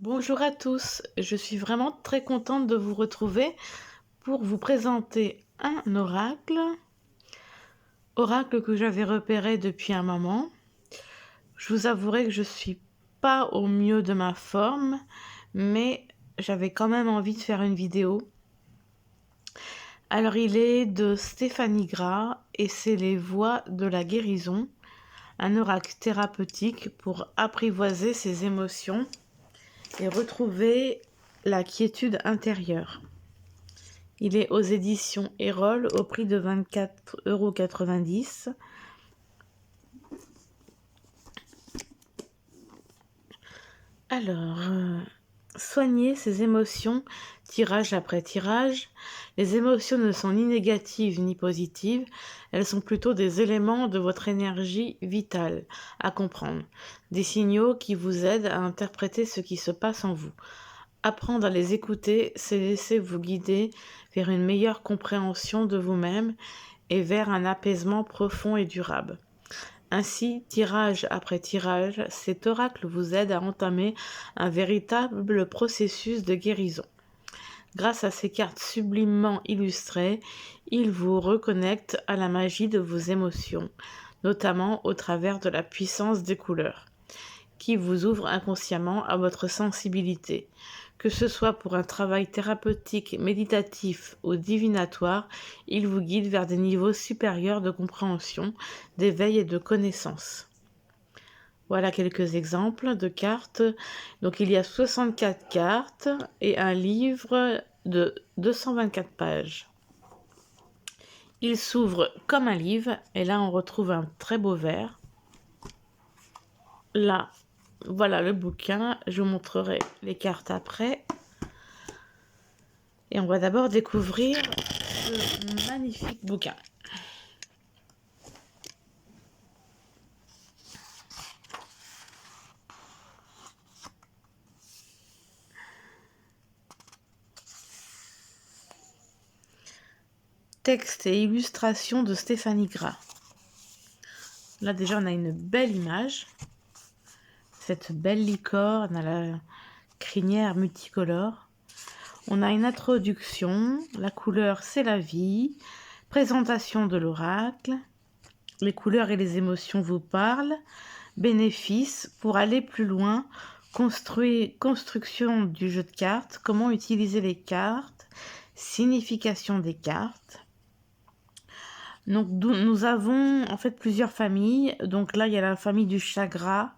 Bonjour à tous, je suis vraiment très contente de vous retrouver pour vous présenter un oracle que j'avais repéré depuis un moment. Je vous avouerai que je suis pas au mieux de ma forme, mais j'avais quand même envie de faire une vidéo. Alors il est de Stéphanie Gras et c'est les voies de la guérison, un oracle thérapeutique pour apprivoiser ses émotions et retrouver la quiétude intérieure. Il est aux éditions Erol au prix de 24,90 €. Alors, soigner ses émotions, tirage après tirage. Les émotions ne sont ni négatives ni positives, elles sont plutôt des éléments de votre énergie vitale à comprendre, des signaux qui vous aident à interpréter ce qui se passe en vous. Apprendre à les écouter, c'est laisser vous guider vers une meilleure compréhension de vous-même et vers un apaisement profond et durable. Ainsi, tirage après tirage, cet oracle vous aide à entamer un véritable processus de guérison. Grâce à ces cartes sublimement illustrées, il vous reconnecte à la magie de vos émotions, notamment au travers de la puissance des couleurs, qui vous ouvre inconsciemment à votre sensibilité. Que ce soit pour un travail thérapeutique, méditatif ou divinatoire, il vous guide vers des niveaux supérieurs de compréhension, d'éveil et de connaissance. Voilà quelques exemples de cartes. Donc il y a 64 cartes et un livre de 224 pages. Il s'ouvre comme un livre et là on retrouve un très beau vers. Là, voilà le bouquin, je vous montrerai les cartes après. Et on va d'abord découvrir ce magnifique bouquin. Texte et illustration de Stéphanie Gras. Là déjà on a une belle image. Cette belle licorne à la crinière multicolore. On a une introduction, la couleur c'est la vie, présentation de l'oracle, les couleurs et les émotions vous parlent, bénéfices pour aller plus loin, construction du jeu de cartes, comment utiliser les cartes, signification des cartes. Donc nous avons en fait plusieurs familles. Donc là il y a la famille du chakra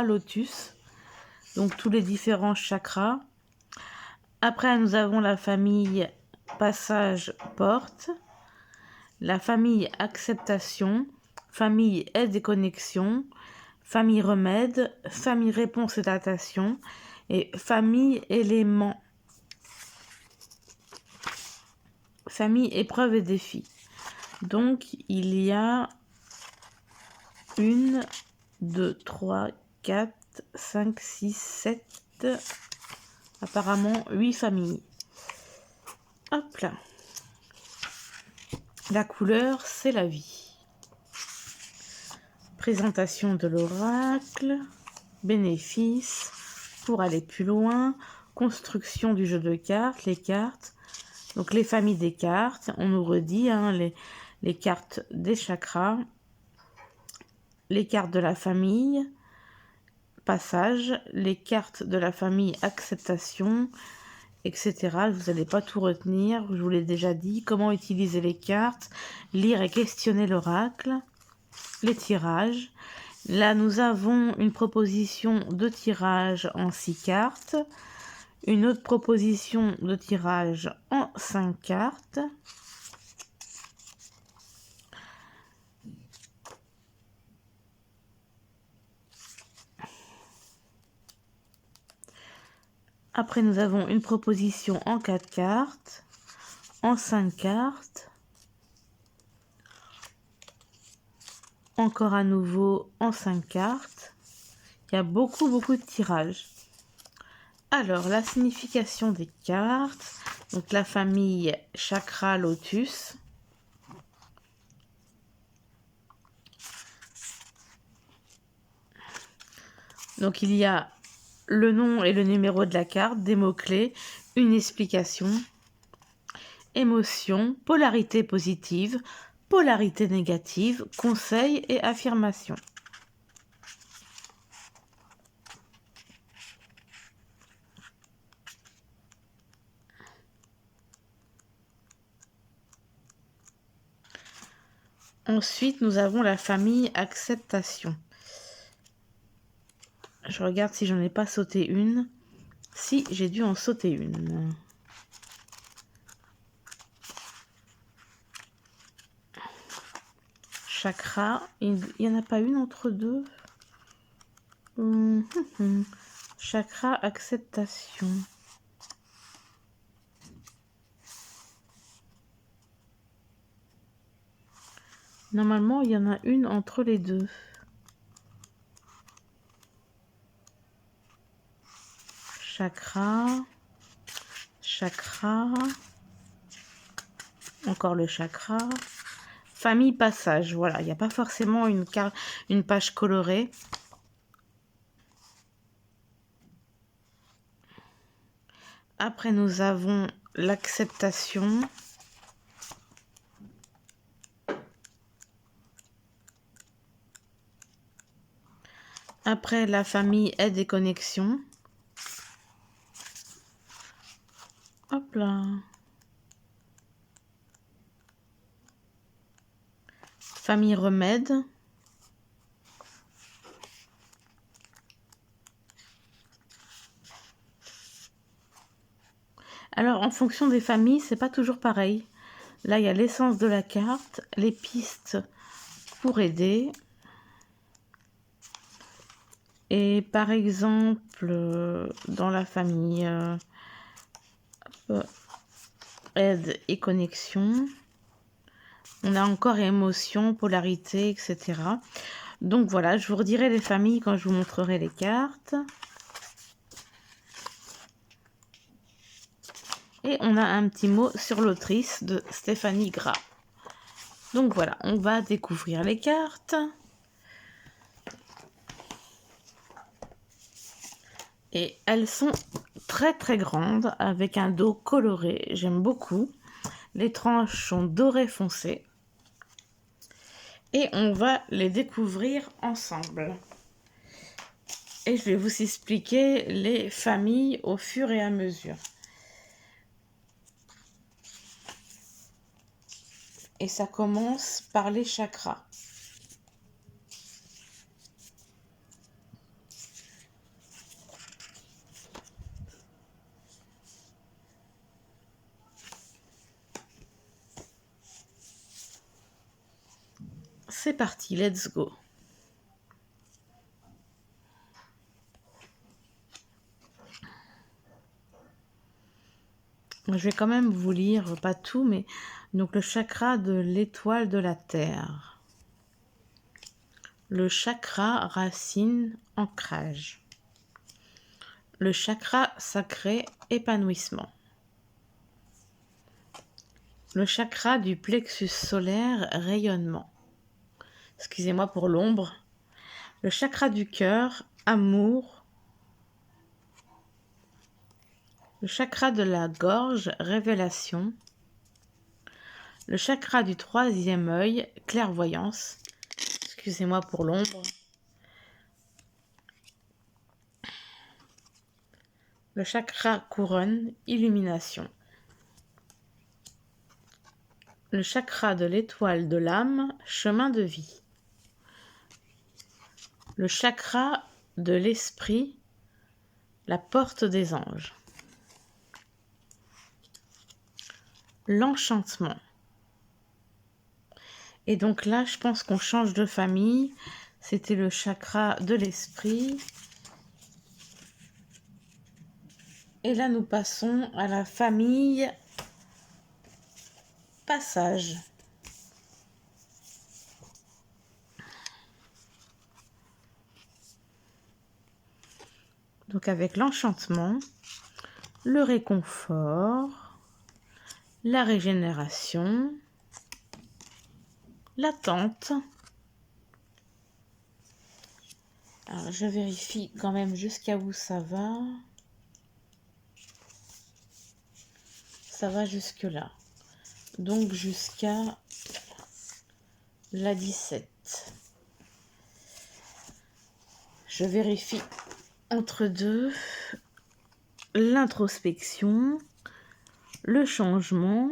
lotus, donc tous les différents chakras. Après, nous avons la famille passage porte, la famille acceptation, famille aide et connexion, famille remède, famille réponse et datation et famille élément, famille épreuve et défi. Donc, il y a 1, 2, 3, 4, 5, 6, 7, apparemment 8 familles. Hop là. La couleur, c'est la vie. Présentation de l'oracle, bénéfices, pour aller plus loin, construction du jeu de cartes, les cartes, donc les familles des cartes, on nous redit les cartes des chakras, les cartes de la famille, passage, les cartes de la famille acceptation, etc. Vous n'allez pas tout retenir, je vous l'ai déjà dit. Comment utiliser les cartes, lire et questionner l'oracle, les tirages. Là, nous avons une proposition de tirage en 6 cartes, une autre proposition de tirage en 5 cartes. Après, nous avons une proposition en 4 cartes, en 5 cartes, encore à nouveau en 5 cartes. Il y a beaucoup de tirages. Alors, la signification des cartes. Donc, la famille chakra lotus. Donc, il y a le nom et le numéro de la carte, des mots-clés, une explication, émotion, polarité positive, polarité négative, conseil et affirmation. Ensuite, nous avons la famille acceptation. Je regarde si j'en ai pas sauté une. Si, j'ai dû en sauter une. Chakra, il n'y en a pas une entre deux. Chakra acceptation. Normalement, il y en a une entre les deux. Chakra, chakra, encore le chakra. Famille passage, voilà, il n'y a pas forcément une page colorée. Après, nous avons l'acceptation. Après, la famille aide et connexion. Hop là. Famille remède. Alors, en fonction des familles, c'est pas toujours pareil. Là, il y a l'essence de la carte, les pistes pour aider. Et par exemple, dans la famille aide et connexion, on a encore émotion, polarité, etc. Donc voilà, je vous redirai les familles quand je vous montrerai les cartes. Et on a un petit mot sur l'autrice de Stéphanie Gras. Donc voilà, on va découvrir les cartes. Et elles sont très très grandes avec un dos coloré. J'aime beaucoup. Les tranches sont dorées foncé. Et on va les découvrir ensemble. Et je vais vous expliquer les familles au fur et à mesure. Et ça commence par les chakras. C'est parti, let's go. Je vais quand même vous lire, pas tout, mais donc le chakra de l'étoile de la Terre. Le chakra racine ancrage. Le chakra sacré épanouissement. Le chakra du plexus solaire rayonnement. Excusez-moi pour l'ombre. Le chakra du cœur amour. Le chakra de la gorge révélation. Le chakra du troisième œil clairvoyance. Excusez-moi pour l'ombre. Le chakra couronne, illumination. Le chakra de l'étoile de l'âme, chemin de vie. Le chakra de l'esprit, la porte des anges. L'enchantement. Et donc là, je pense qu'on change de famille. C'était le chakra de l'esprit. Et là, nous passons à la famille passage. Donc avec l'enchantement, le réconfort, la régénération, l'attente, Alors, je vérifie quand même jusqu'à où ça va. Ça va jusque là. Donc jusqu'à la 17. Je vérifie entre deux l'introspection, le changement,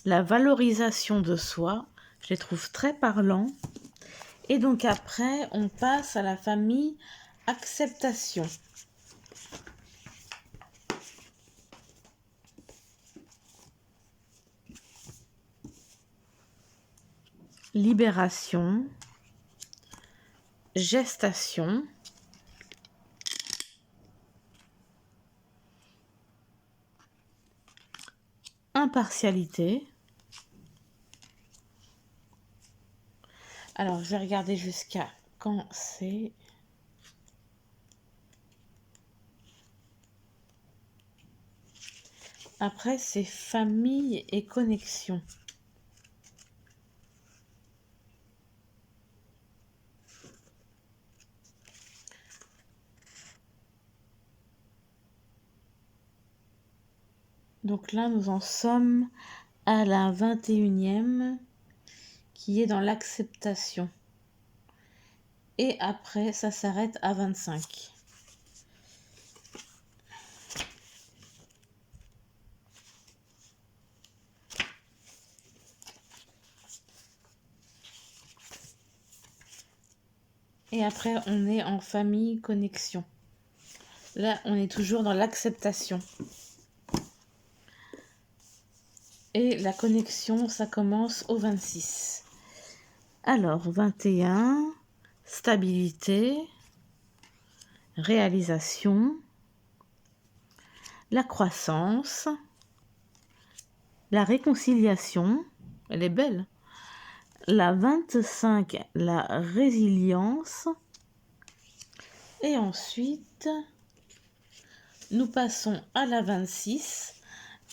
la valorisation de soi. Je les trouve très parlants. Et donc après, on passe à la famille acceptation. Libération, gestation, impartialité. Alors, je vais regarder jusqu'à quand c'est. Après, c'est famille et connexion. Donc là, nous en sommes à la 21e qui est dans l'acceptation. Et après, ça s'arrête à 25. Et après, on est en famille connexion. Là, on est toujours dans l'acceptation. Et la connexion, ça commence au 26. Alors, 21, stabilité, réalisation, la croissance, la réconciliation, elle est belle. La 25, la résilience. Et ensuite, nous passons à la 26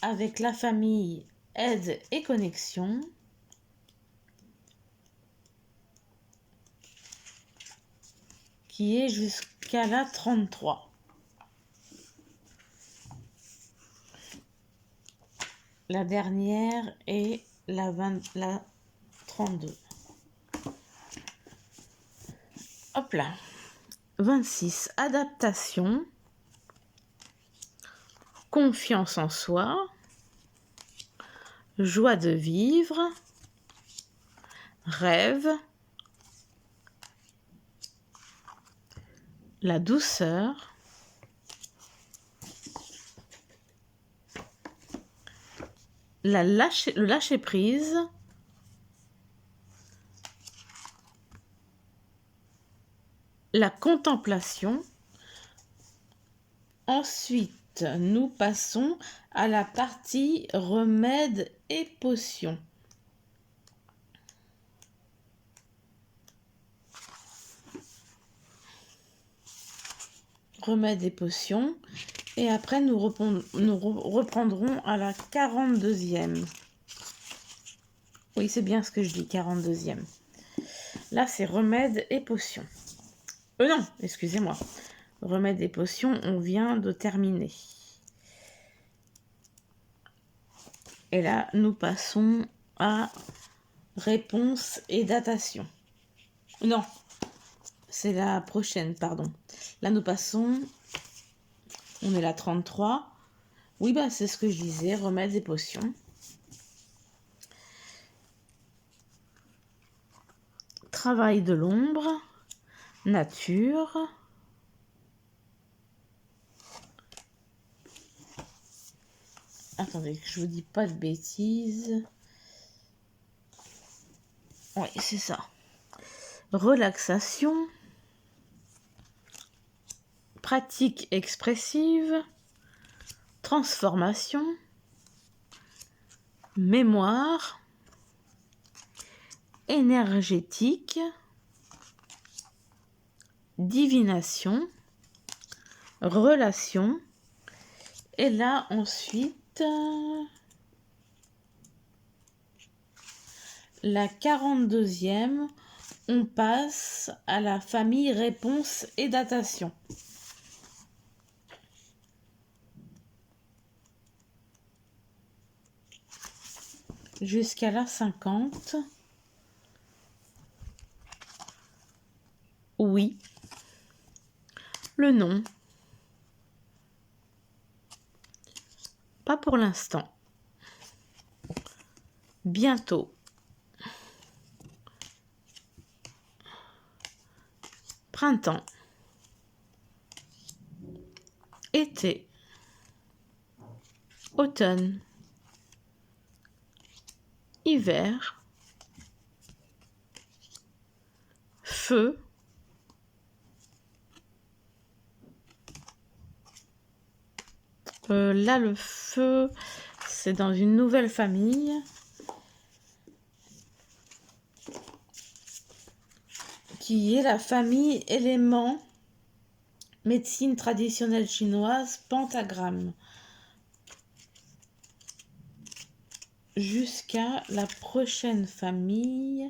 avec la famille aide et connexion. Qui est jusqu'à la 33. La dernière est la 32. Hop là. 26. Adaptation. Confiance en soi. Joie de vivre. Rêve. La douceur. Le lâcher prise. La contemplation. Ensuite, nous passons à la partie remèdes et potions. Remèdes et potions. Et après, nous reprendrons à la 42e. Oui, c'est bien ce que je dis, 42e. Là, c'est remèdes et potions. Non, excusez-moi. Remèdes et potions, on vient de terminer. Et là, nous passons à réponse et datation. Non, c'est la prochaine, pardon. Là, nous passons... On est la 33. Oui, bah, c'est ce que je disais, remèdes et potions. Travail de l'ombre, nature. Attendez, que je vous dis pas de bêtises. Oui, c'est ça. Relaxation. Pratique expressive. Transformation. Mémoire. Énergétique. Divination. Relation. Et là, ensuite, la 42e, on passe à la famille réponse et datation. Jusqu'à la 50. Oui. Le nom. Pas pour l'instant. Bientôt. Printemps. Été. Automne. Hiver. Feu. Là, le feu, c'est dans une nouvelle famille. Qui est la famille éléments médecine traditionnelle chinoise pentagramme. Jusqu'à la prochaine famille.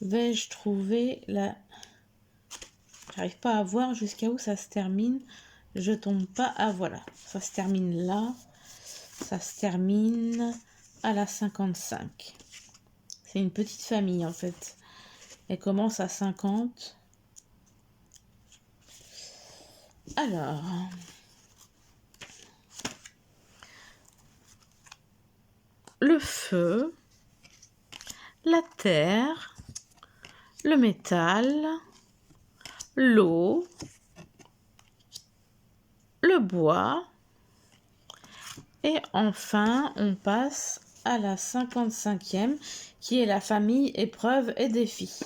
Vais-je trouver la... J'arrive pas à voir jusqu'à où ça se termine. Je tombe pas. Ah voilà, ça se termine là. Ça se termine à la 55. C'est une petite famille en fait. Elle commence à 50. Alors... Le feu, la terre, le métal, l'eau, le bois et enfin on passe à la 55e qui est la famille épreuves et défis.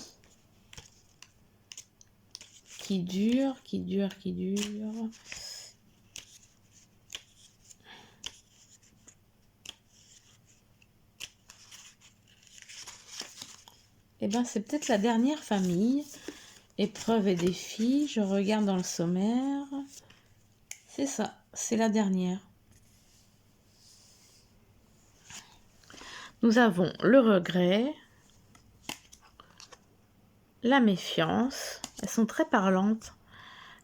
Qui dure. Eh bien, c'est peut-être la dernière famille. Épreuves et défis. Je regarde dans le sommaire. C'est ça, c'est la dernière. Nous avons le regret, la méfiance. Elles sont très parlantes.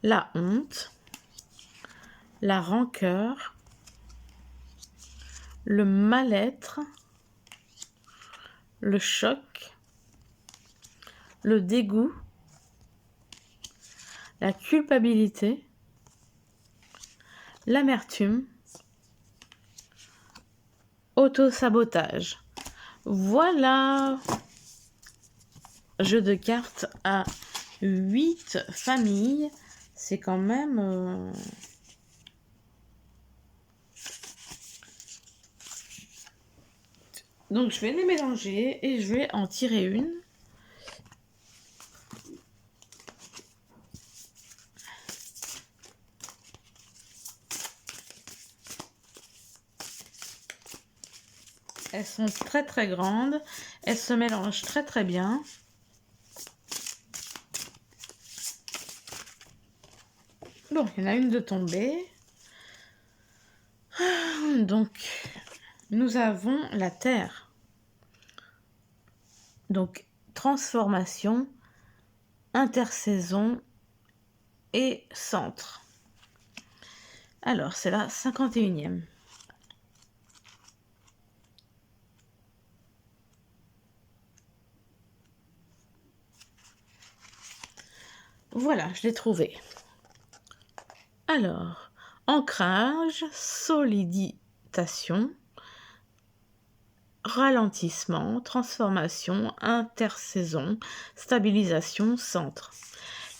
La honte, la rancœur, le mal-être, le choc, le dégoût, la culpabilité, l'amertume, autosabotage. Voilà, jeu de cartes à 8 familles. C'est quand même... Donc je vais les mélanger et je vais en tirer une. Elles sont très très grandes. Elles se mélangent très très bien. Bon, il y en a une de tombée. Donc, nous avons la Terre. Donc, transformation, intersaison et centre. Alors, c'est la 51e. Voilà, je l'ai trouvé. Alors, ancrage, solidisation, ralentissement, transformation, intersaison, stabilisation, centre.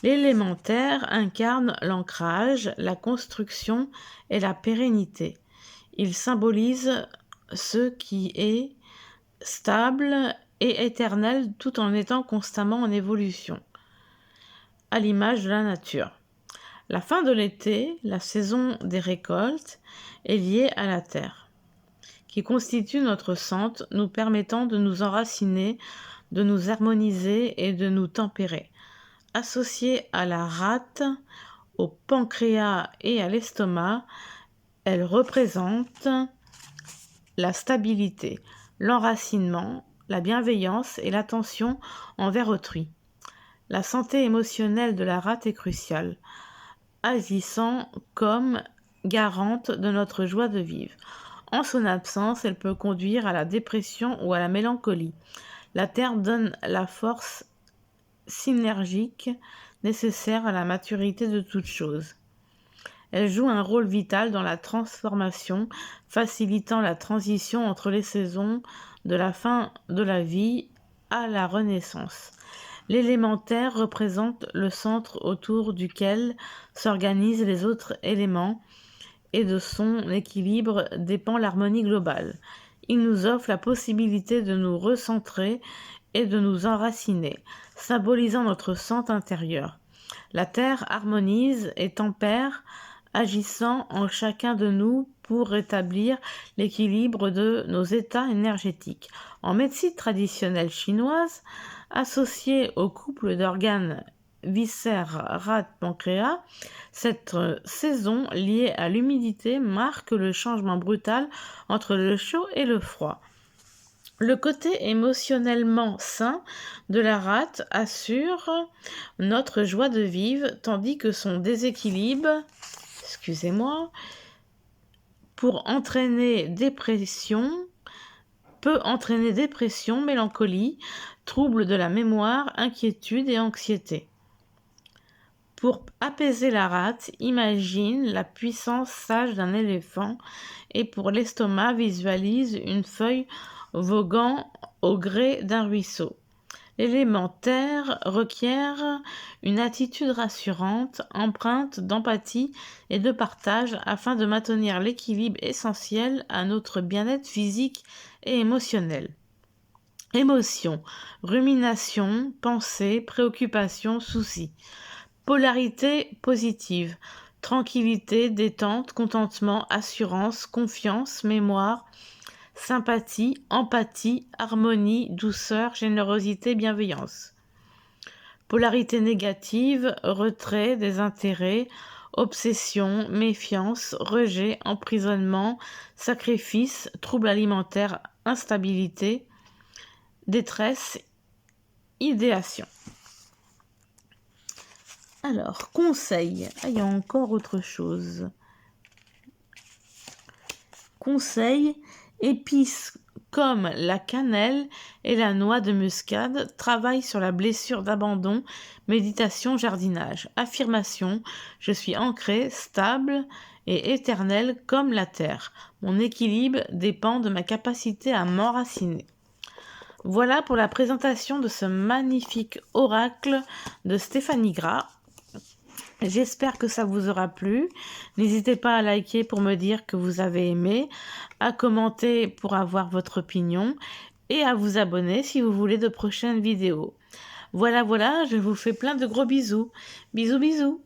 L'élémentaire incarne l'ancrage, la construction et la pérennité. Il symbolise ce qui est stable et éternel tout en étant constamment en évolution, à l'image de la nature. La fin de l'été, la saison des récoltes, est liée à la terre, qui constitue notre centre, nous permettant de nous enraciner, de nous harmoniser et de nous tempérer. Associée à la rate, au pancréas et à l'estomac, elle représente la stabilité, l'enracinement, la bienveillance et l'attention envers autrui. La santé émotionnelle de la rate est cruciale, agissant comme garante de notre joie de vivre. En son absence, elle peut conduire à la dépression ou à la mélancolie. La Terre donne la force synergique nécessaire à la maturité de toute chose. Elle joue un rôle vital dans la transformation, facilitant la transition entre les saisons de la fin de la vie à la renaissance. L'élémentaire représente le centre autour duquel s'organisent les autres éléments et de son équilibre dépend l'harmonie globale. Il nous offre la possibilité de nous recentrer et de nous enraciner, symbolisant notre centre intérieur. La Terre harmonise et tempère, agissant en chacun de nous pour rétablir l'équilibre de nos états énergétiques. En médecine traditionnelle chinoise, associée au couple d'organes viscères, rate, pancréas, cette saison liée à l'humidité marque le changement brutal entre le chaud et le froid. Le côté émotionnellement sain de la rate assure notre joie de vivre, tandis que son déséquilibre, peut entraîner dépression, mélancolie, troubles de la mémoire, inquiétude et anxiété. Pour apaiser la rate, imagine la puissance sage d'un éléphant et pour l'estomac, visualise une feuille voguant au gré d'un ruisseau. L'élément terre requiert une attitude rassurante, empreinte d'empathie et de partage afin de maintenir l'équilibre essentiel à notre bien-être physique et émotionnel. Émotions, rumination, pensée, préoccupation, soucis. Polarité positive, tranquillité, détente, contentement, assurance, confiance, mémoire, sympathie, empathie, harmonie, douceur, générosité, bienveillance. Polarité négative, retrait, désintérêt, obsession, méfiance, rejet, emprisonnement, sacrifice, troubles alimentaires, instabilité, détresse, idéation. Alors, conseil. Il y a encore autre chose. Conseil, épices comme la cannelle et la noix de muscade travaillent sur la blessure d'abandon, méditation, jardinage. Affirmation, je suis ancré, stable et éternel comme la terre. Mon équilibre dépend de ma capacité à m'enraciner. Voilà pour la présentation de ce magnifique oracle de Stéphanie Gras. J'espère que ça vous aura plu. N'hésitez pas à liker pour me dire que vous avez aimé, à commenter pour avoir votre opinion et à vous abonner si vous voulez de prochaines vidéos. Voilà, je vous fais plein de gros bisous. Bisous, bisous.